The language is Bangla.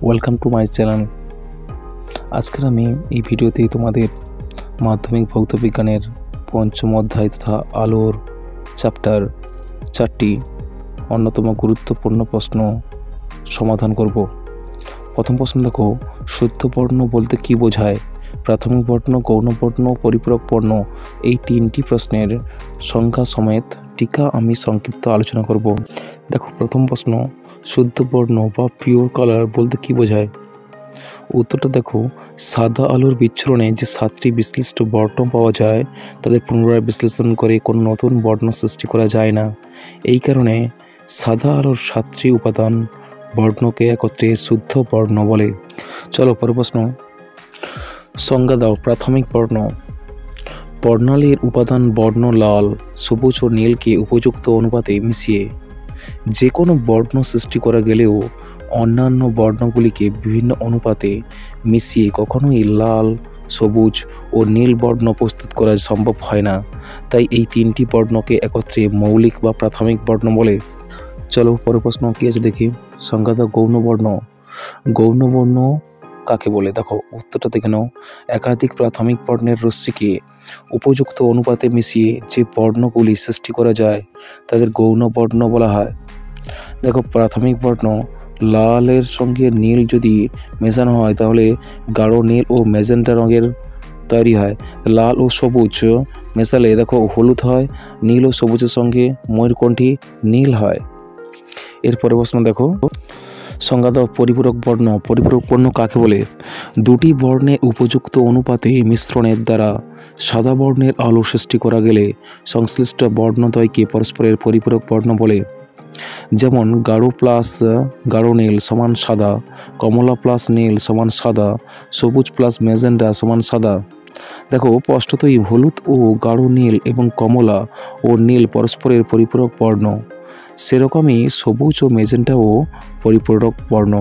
Welcome to my channel. আজকের আমি এই ভিডিওতে তোমাদের মাধ্যমিক ভৌত বিজ্ঞানের পঞ্চম অধ্যায় তথা আলোর চ্যাপ্টার 4টি অন্যতম গুরুত্বপূর্ণ প্রশ্ন সমাধান করব। প্রথম প্রশ্ন দেখো, শুদ্ধ বর্ণ বলতে কী বোঝায়? প্রাথমিক বর্ণ, গৌণ বর্ণ, পরিপূরক বর্ণ, এই তিনটি প্রশ্নের সংজ্ঞা সমেত টিকা আমি সংক্ষিপ্ত আলোচনা করব। দেখো, প্রথম প্রশ্ন, শুদ্ধ বর্ণ বা পিওর কালার বলতে কী বোঝায়? উত্তরটা দেখো, সাদা আলোর বিচ্ছুরণে যে 7টি বিশ্লিষ্ট বর্ণ পাওয়া যায় তাদের পুনরায় বিশ্লেষণ করে কোনো নতুন বর্ণ সৃষ্টি করা যায় না। এই কারণে সাদা আলোর 7টি উপাদান বর্ণকে একত্রে শুদ্ধ বর্ণ বলে। চলো পরের প্রশ্ন, সংজ্ঞা দাও। প্রাথমিক বর্ণ, বর্ণালীর উপাদান বর্ণ লাল, সবুজ ও নীলকে উপযুক্ত অনুপাতে মিশিয়ে যে কোনো বর্ণ সৃষ্টি করা গেলেও অন্যান্য বর্ণগুলিকে বিভিন্ন অনুপাতে মিশিয়ে কখনোই লাল, সবুজ ও নীল বর্ণ প্রস্তুত করা সম্ভব হয় না। তাই এই তিনটি বর্ণকে একত্রে মৌলিক বা প্রাথমিক বর্ণ বলে। চলো পরের প্রশ্ন কী আছে দেখি। সংজ্ঞা দাও গৌণ বর্ণ। গৌণ বর্ণ কাকে বলে? দেখো উত্তরটা দেখে নাও। একাধিক প্রাথমিক বর্ণের রশ্মিকে উপযুক্ত অনুপাতে মিশিয়ে যে বর্ণগুলি সৃষ্টি করা যায় তাদের গৌণ বর্ণ বলা হয়। দেখো, প্রাথমিক বর্ণ লালের সঙ্গে নীল যদি মেশানো হয় তাহলে গাঢ় নীল ও ম্যাজেন্টা রঙের তৈরি হয়। লাল ও সবুজ মেশালে দেখো হলুদ হয়, নীল ও সবুজের সঙ্গে ময়ূরকণ্ঠী নীল হয়। এরপরে প্রশ্ন দেখো, সংজ্ঞা দাও পরিপূরক বর্ণ। পরিপূরক বর্ণ কাকে বলে? দুটি বর্ণে উপযুক্ত অনুপাতে মিশ্রণের দ্বারা সাদা বর্ণের আলো সৃষ্টি করা গেলে সংশ্লিষ্ট বর্ণদ্বয়কে পরস্পরের পরিপূরক বর্ণ বলে। যেমন গাঢ় প্লাস গাঢ় নীল সমান সাদা, কমলা প্লাস নীল সমান সাদা, সবুজ প্লাস ম্যাজেন্টা সমান সাদা। দেখো স্পষ্টতই হলুদ ও গাঢ় নীল এবং কমলা ও নীল পরস্পরের পরিপূরক বর্ণ, সেরকমই সবুজ ও ম্যাজেন্টাও পরিপূরক বর্ণ।